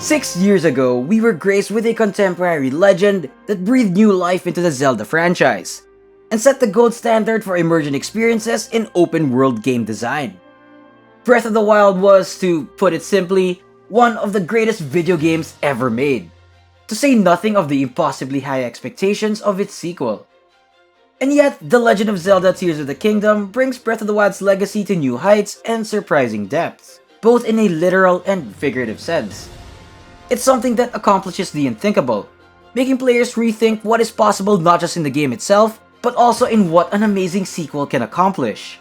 6 years ago, we were graced with a contemporary legend that breathed new life into the Zelda franchise, and set the gold standard for immersion experiences in open-world game design. Breath of the Wild was, to put it simply, one of the greatest video games ever made, to say nothing of the impossibly high expectations of its sequel. And yet, The Legend of Zelda Tears of the Kingdom brings Breath of the Wild's legacy to new heights and surprising depths, both in a literal and figurative sense. It's something that accomplishes the unthinkable, making players rethink what is possible not just in the game itself, but also in what an amazing sequel can accomplish.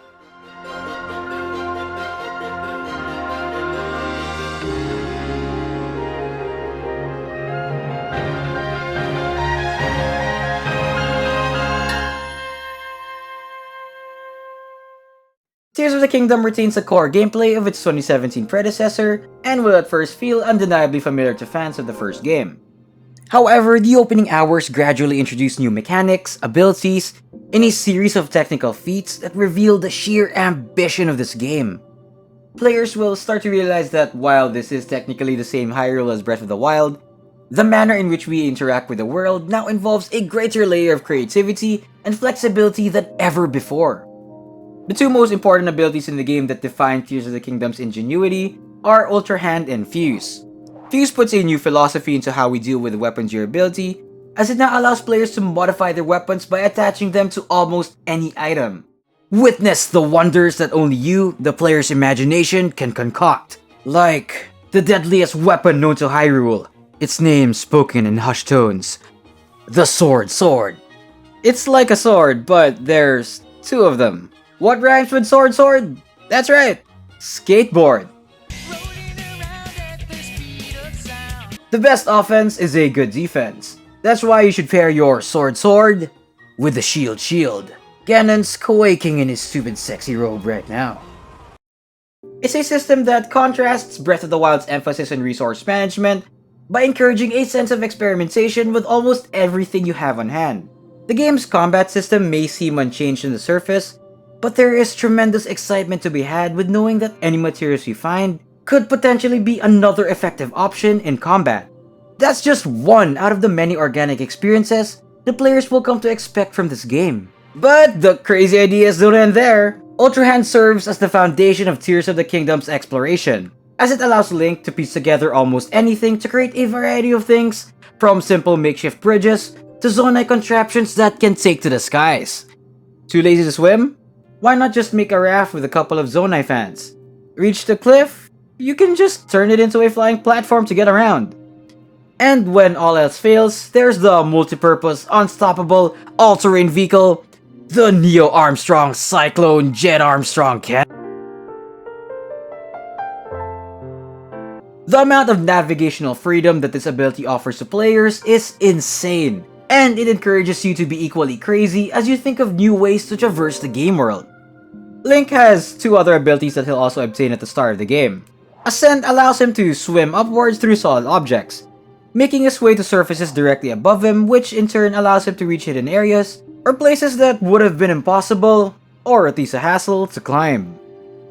Tears of the Kingdom retains the core gameplay of its 2017 predecessor, and will at first feel undeniably familiar to fans of the first game. However, the opening hours gradually introduce new mechanics, abilities, and a series of technical feats that reveal the sheer ambition of this game. Players will start to realize that while this is technically the same Hyrule as Breath of the Wild, the manner in which we interact with the world now involves a greater layer of creativity and flexibility than ever before. The two most important abilities in the game that define Tears of the Kingdom's ingenuity are Ultra Hand and Fuse. Fuse puts a new philosophy into how we deal with weapon durability, as it now allows players to modify their weapons by attaching them to almost any item. Witness the wonders that only you, the player's imagination, can concoct. Like the deadliest weapon known to Hyrule, its name spoken in hushed tones. The Sword. It's like a sword, but there's two of them. What rhymes with sword? That's right! Skateboard. The best offense is a good defense. That's why you should pair your sword with the shield. Ganon's quaking in his stupid sexy robe right now. It's a system that contrasts Breath of the Wild's emphasis on resource management by encouraging a sense of experimentation with almost everything you have on hand. The game's combat system may seem unchanged on the surface, but there is tremendous excitement to be had with knowing that any materials you find could potentially be another effective option in combat. That's just one out of the many organic experiences the players will come to expect from this game. But the crazy ideas don't end there. Ultra Hand serves as the foundation of Tears of the Kingdom's exploration, as it allows Link to piece together almost anything to create a variety of things, from simple makeshift bridges to zonai contraptions that can take to the skies. Too lazy to swim? Why not just make a raft with a couple of zonai fans? Reach the cliff? You can just turn it into a flying platform to get around. And when all else fails, there's the multi-purpose, unstoppable, all-terrain vehicle, the Neo Armstrong Cyclone Jet Armstrong Cannon. The amount of navigational freedom that this ability offers to players is insane, and it encourages you to be equally crazy as you think of new ways to traverse the game world. Link has two other abilities that he'll also obtain at the start of the game. Ascent allows him to swim upwards through solid objects, making his way to surfaces directly above him, which in turn allows him to reach hidden areas or places that would have been impossible, or at least a hassle, to climb.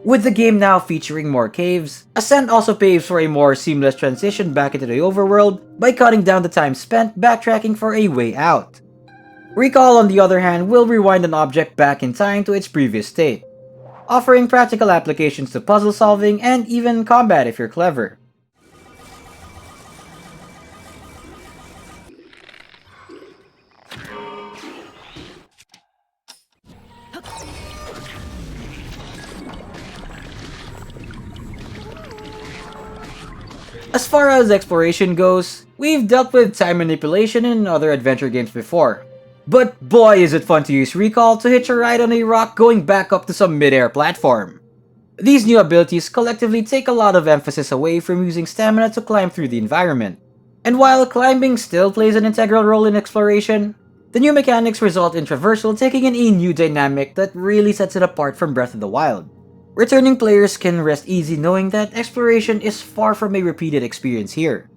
With the game now featuring more caves, Ascent also paves for a more seamless transition back into the overworld by cutting down the time spent backtracking for a way out. Recall, on the other hand, will rewind an object back in time to its previous state, offering practical applications to puzzle solving and even combat if you're clever. As far as exploration goes, we've dealt with time manipulation in other adventure games before. But boy is it fun to use Recall to hitch a ride on a rock going back up to some mid-air platform. These new abilities collectively take a lot of emphasis away from using stamina to climb through the environment. And while climbing still plays an integral role in exploration, the new mechanics result in traversal taking in a new dynamic that really sets it apart from Breath of the Wild. Returning players can rest easy knowing that exploration is far from a repeated experience here.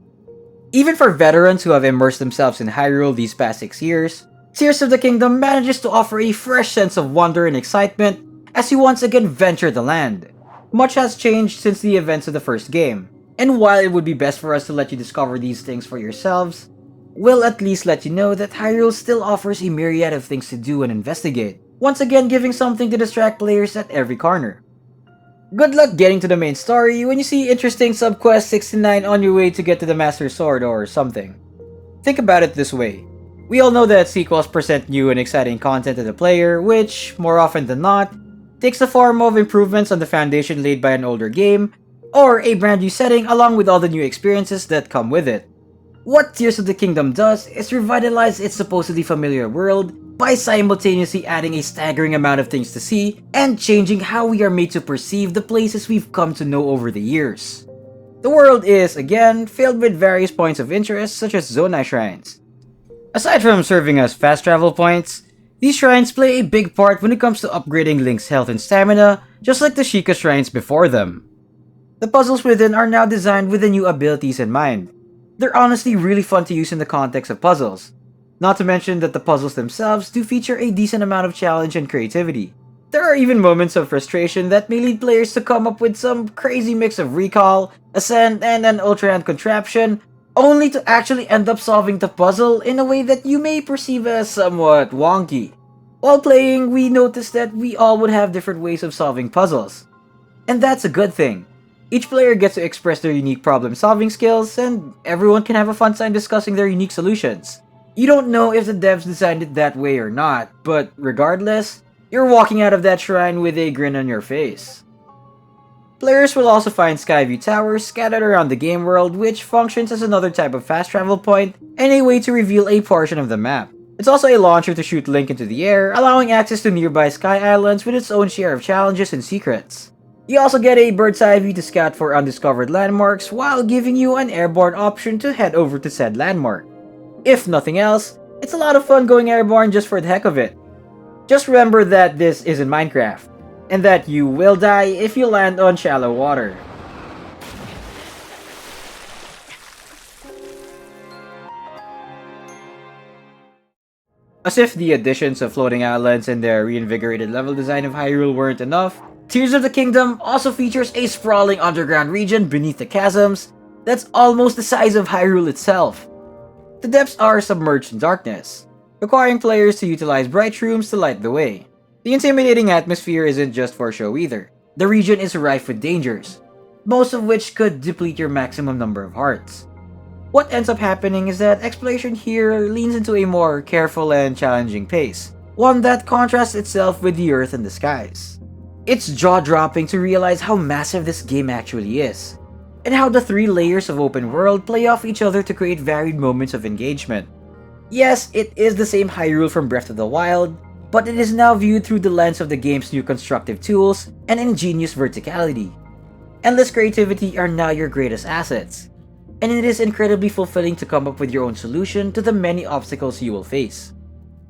Even for veterans who have immersed themselves in Hyrule these past 6 years, Tears of the Kingdom manages to offer a fresh sense of wonder and excitement as you once again venture the land. Much has changed since the events of the first game, And while it would be best for us to let you discover these things for yourselves, we'll at least let you know that Hyrule still offers a myriad of things to do and investigate, once again giving something to distract players at every corner. Good luck getting to the main story when you see interesting subquest 69 on your way to get to the Master Sword or something. Think about it this way. We all know that sequels present new and exciting content to the player, which, more often than not, takes the form of improvements on the foundation laid by an older game, or a brand new setting along with all the new experiences that come with it. What Tears of the Kingdom does is revitalize its supposedly familiar world by simultaneously adding a staggering amount of things to see and changing how we are made to perceive the places we've come to know over the years. The world is, again, filled with various points of interest such as Zonai shrines. Aside from serving as fast travel points, these shrines play a big part when it comes to upgrading Link's health and stamina, just like the Sheikah shrines before them. The puzzles within are now designed with the new abilities in mind. They're honestly really fun to use in the context of puzzles. Not to mention that the puzzles themselves do feature a decent amount of challenge and creativity. There are even moments of frustration that may lead players to come up with some crazy mix of recall, ascent, and an ultra-hand contraption, only to actually end up solving the puzzle in a way that you may perceive as somewhat wonky. While playing, we noticed that we all would have different ways of solving puzzles. And that's a good thing. Each player gets to express their unique problem-solving skills, and everyone can have a fun time discussing their unique solutions. You don't know if the devs designed it that way or not, but regardless, you're walking out of that shrine with a grin on your face. Players will also find Skyview Towers scattered around the game world, which functions as another type of fast travel point and a way to reveal a portion of the map. It's also a launcher to shoot Link into the air, allowing access to nearby Sky Islands with its own share of challenges and secrets. You also get a bird's eye view to scout for undiscovered landmarks while giving you an airborne option to head over to said landmark. If nothing else, it's a lot of fun going airborne just for the heck of it. Just remember that this isn't Minecraft, and that you will die if you land on shallow water. As if the additions of floating islands and the reinvigorated level design of Hyrule weren't enough, Tears of the Kingdom also features a sprawling underground region beneath the chasms that's almost the size of Hyrule itself. The depths are submerged in darkness, requiring players to utilize bright shrooms to light the way. The intimidating atmosphere isn't just for show either. The region is rife with dangers, most of which could deplete your maximum number of hearts. What ends up happening is that exploration here leans into a more careful and challenging pace, one that contrasts itself with the earth and the skies. It's jaw-dropping to realize how massive this game actually is, and how the three layers of open world play off each other to create varied moments of engagement. Yes, it is the same Hyrule from Breath of the Wild, but it is now viewed through the lens of the game's new constructive tools and ingenious verticality. Endless creativity are now your greatest assets, and it is incredibly fulfilling to come up with your own solution to the many obstacles you will face.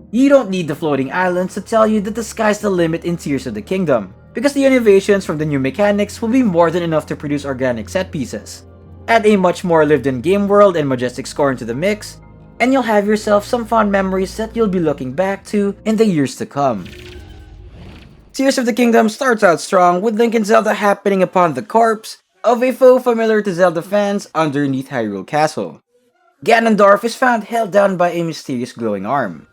You don't need the floating islands to tell you that the sky's the limit in Tears of the Kingdom, because the innovations from the new mechanics will be more than enough to produce organic set pieces. Add a much more lived-in game world and majestic score into the mix, and you'll have yourself some fond memories that you'll be looking back to in the years to come. Tears of the Kingdom starts out strong with Link and Zelda happening upon the corpse of a foe familiar to Zelda fans underneath Hyrule Castle. Ganondorf is found held down by a mysterious glowing arm.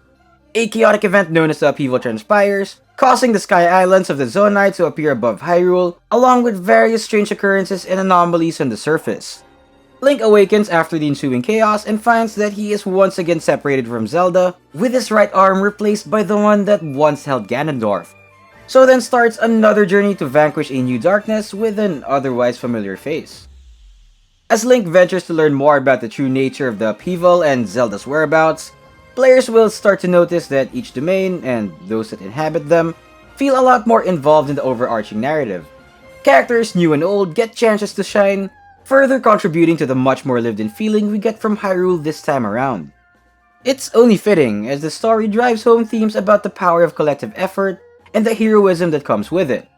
A chaotic event known as the Upheaval transpires, causing the Sky Islands of the Zonai to appear above Hyrule, along with various strange occurrences and anomalies on the surface. Link awakens after the ensuing chaos and finds that he is once again separated from Zelda, with his right arm replaced by the one that once held Ganondorf. So then starts another journey to vanquish a new darkness with an otherwise familiar face. As Link ventures to learn more about the true nature of the upheaval and Zelda's whereabouts, players will start to notice that each domain, and those that inhabit them, feel a lot more involved in the overarching narrative. Characters new and old get chances to shine, further contributing to the much more lived-in feeling we get from Hyrule this time around. It's only fitting, as the story drives home themes about the power of collective effort and the heroism that comes with it.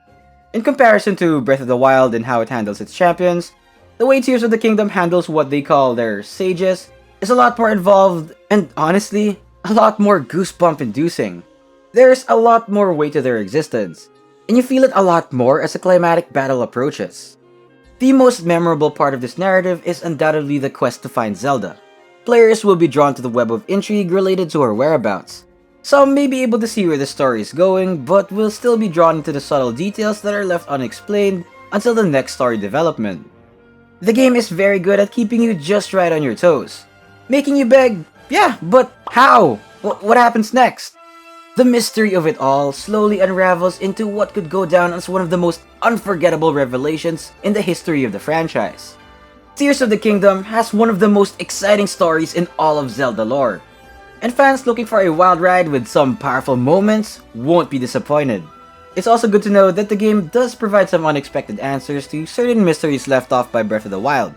In comparison to Breath of the Wild and how it handles its champions, the way Tears of the Kingdom handles what they call their sages is a lot more involved and, honestly, a lot more goosebump-inducing. There's a lot more weight to their existence, and you feel it a lot more as a climatic battle approaches. The most memorable part of this narrative is undoubtedly the quest to find Zelda. Players will be drawn to the web of intrigue related to her whereabouts. Some may be able to see where the story is going, but will still be drawn into the subtle details that are left unexplained until the next story development. The game is very good at keeping you just right on your toes, making you beg, yeah, but how? What happens next? The mystery of it all slowly unravels into what could go down as one of the most unforgettable revelations in the history of the franchise. Tears of the Kingdom has one of the most exciting stories in all of Zelda lore, and fans looking for a wild ride with some powerful moments won't be disappointed. It's also good to know that the game does provide some unexpected answers to certain mysteries left off by Breath of the Wild,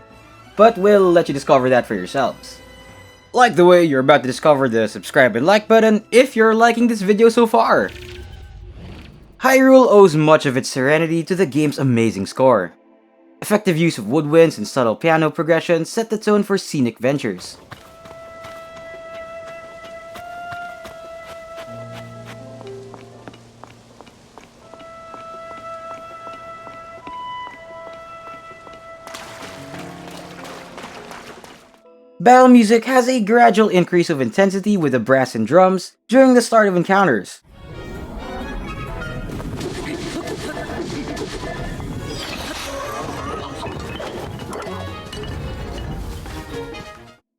but we'll let you discover that for yourselves. Like the way you're about to discover the subscribe and like button if you're liking this video so far. Hyrule owes much of its serenity to the game's amazing score. Effective use of woodwinds and subtle piano progression set the tone for scenic ventures. Battle music has a gradual increase of intensity with the brass and drums during the start of encounters.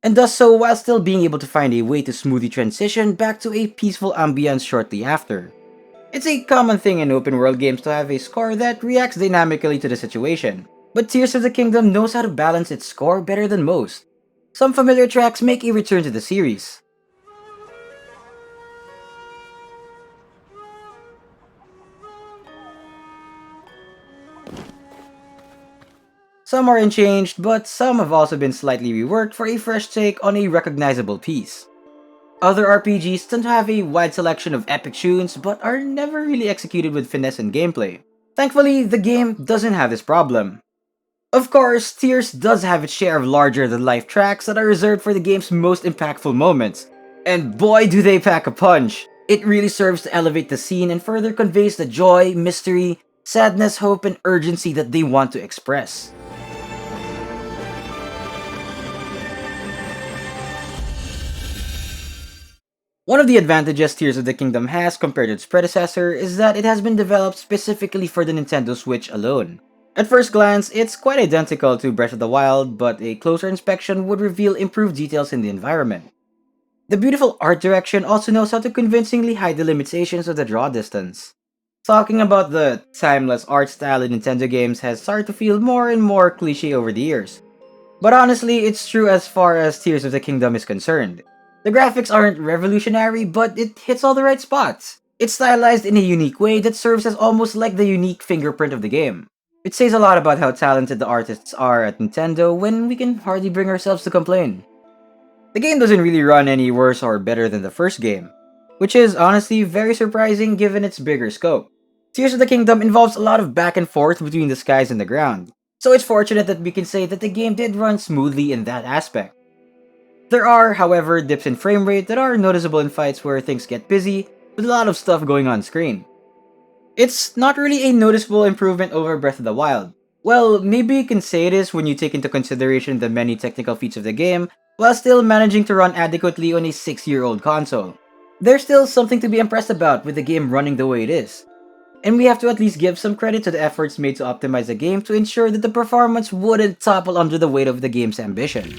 And does so while still being able to find a way to smoothly transition back to a peaceful ambience shortly after. It's a common thing in open world games to have a score that reacts dynamically to the situation, but Tears of the Kingdom knows how to balance its score better than most. Some familiar tracks make a return to the series. Some are unchanged, but some have also been slightly reworked for a fresh take on a recognizable piece. Other RPGs tend to have a wide selection of epic tunes, but are never really executed with finesse and gameplay. Thankfully, the game doesn't have this problem. Of course, Tears does have its share of larger-than-life tracks that are reserved for the game's most impactful moments. And boy do they pack a punch! It really serves to elevate the scene and further conveys the joy, mystery, sadness, hope, and urgency that they want to express. One of the advantages Tears of the Kingdom has compared to its predecessor is that it has been developed specifically for the Nintendo Switch alone. At first glance, it's quite identical to Breath of the Wild, but a closer inspection would reveal improved details in the environment. The beautiful art direction also knows how to convincingly hide the limitations of the draw distance. Talking about the timeless art style in Nintendo games has started to feel more and more cliché over the years. But honestly, it's true as far as Tears of the Kingdom is concerned. The graphics aren't revolutionary, but it hits all the right spots. It's stylized in a unique way that serves as almost like the unique fingerprint of the game. It says a lot about how talented the artists are at Nintendo when we can hardly bring ourselves to complain. The game doesn't really run any worse or better than the first game, which is honestly very surprising given its bigger scope. Tears of the Kingdom involves a lot of back and forth between the skies and the ground, so it's fortunate that we can say that the game did run smoothly in that aspect. There are, however, dips in frame rate that are noticeable in fights where things get busy, with a lot of stuff going on screen. It's not really a noticeable improvement over Breath of the Wild. Well, maybe you can say it is when you take into consideration the many technical feats of the game, while still managing to run adequately on a 6-year-old console. There's still something to be impressed about with the game running the way it is. And we have to at least give some credit to the efforts made to optimize the game to ensure that the performance wouldn't topple under the weight of the game's ambition.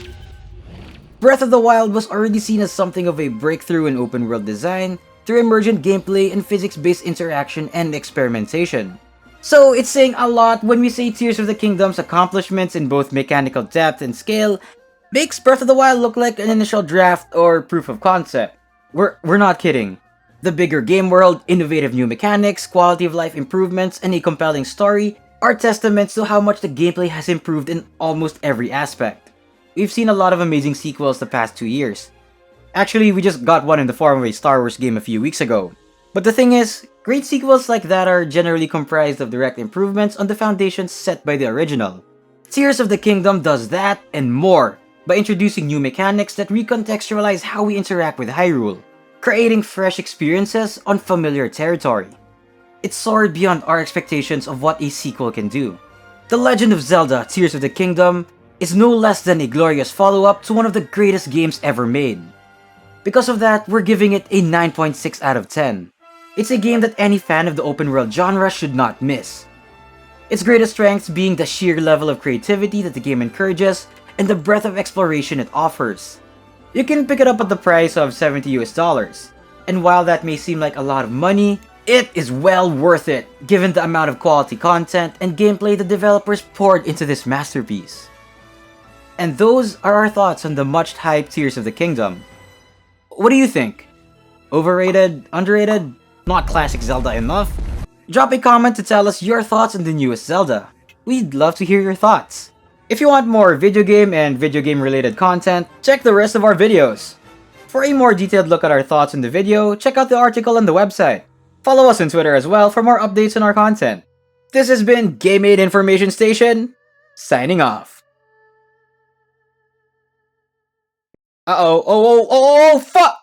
Breath of the Wild was already seen as something of a breakthrough in open-world design, through emergent gameplay and physics-based interaction and experimentation. So it's saying a lot when we say Tears of the Kingdom's accomplishments in both mechanical depth and scale makes Breath of the Wild look like an initial draft or proof of concept. We're not kidding. The bigger game world, innovative new mechanics, quality of life improvements, and a compelling story are testaments to how much the gameplay has improved in almost every aspect. We've seen a lot of amazing sequels the past 2 years. Actually, we just got one in the form of a Star Wars game a few weeks ago. But the thing is, great sequels like that are generally comprised of direct improvements on the foundations set by the original. Tears of the Kingdom does that and more by introducing new mechanics that recontextualize how we interact with Hyrule, creating fresh experiences on familiar territory. It soared beyond our expectations of what a sequel can do. The Legend of Zelda Tears of the Kingdom is no less than a glorious follow-up to one of the greatest games ever made. Because of that, we're giving it a 9.6 out of 10. It's a game that any fan of the open world genre should not miss. Its greatest strengths being the sheer level of creativity that the game encourages and the breadth of exploration it offers. You can pick it up at the price of $70 US, and while that may seem like a lot of money, it is well worth it given the amount of quality content and gameplay the developers poured into this masterpiece. And those are our thoughts on the much hyped Tears of the Kingdom. What do you think? Overrated? Underrated? Not classic Zelda enough? Drop a comment to tell us your thoughts on the newest Zelda. We'd love to hear your thoughts. If you want more video game and video game related content, check the rest of our videos. For a more detailed look at our thoughts on the video, check out the article on the website. Follow us on Twitter as well for more updates on our content. This has been Game Aid Information Station, signing off. Uh-oh, oh, fuck!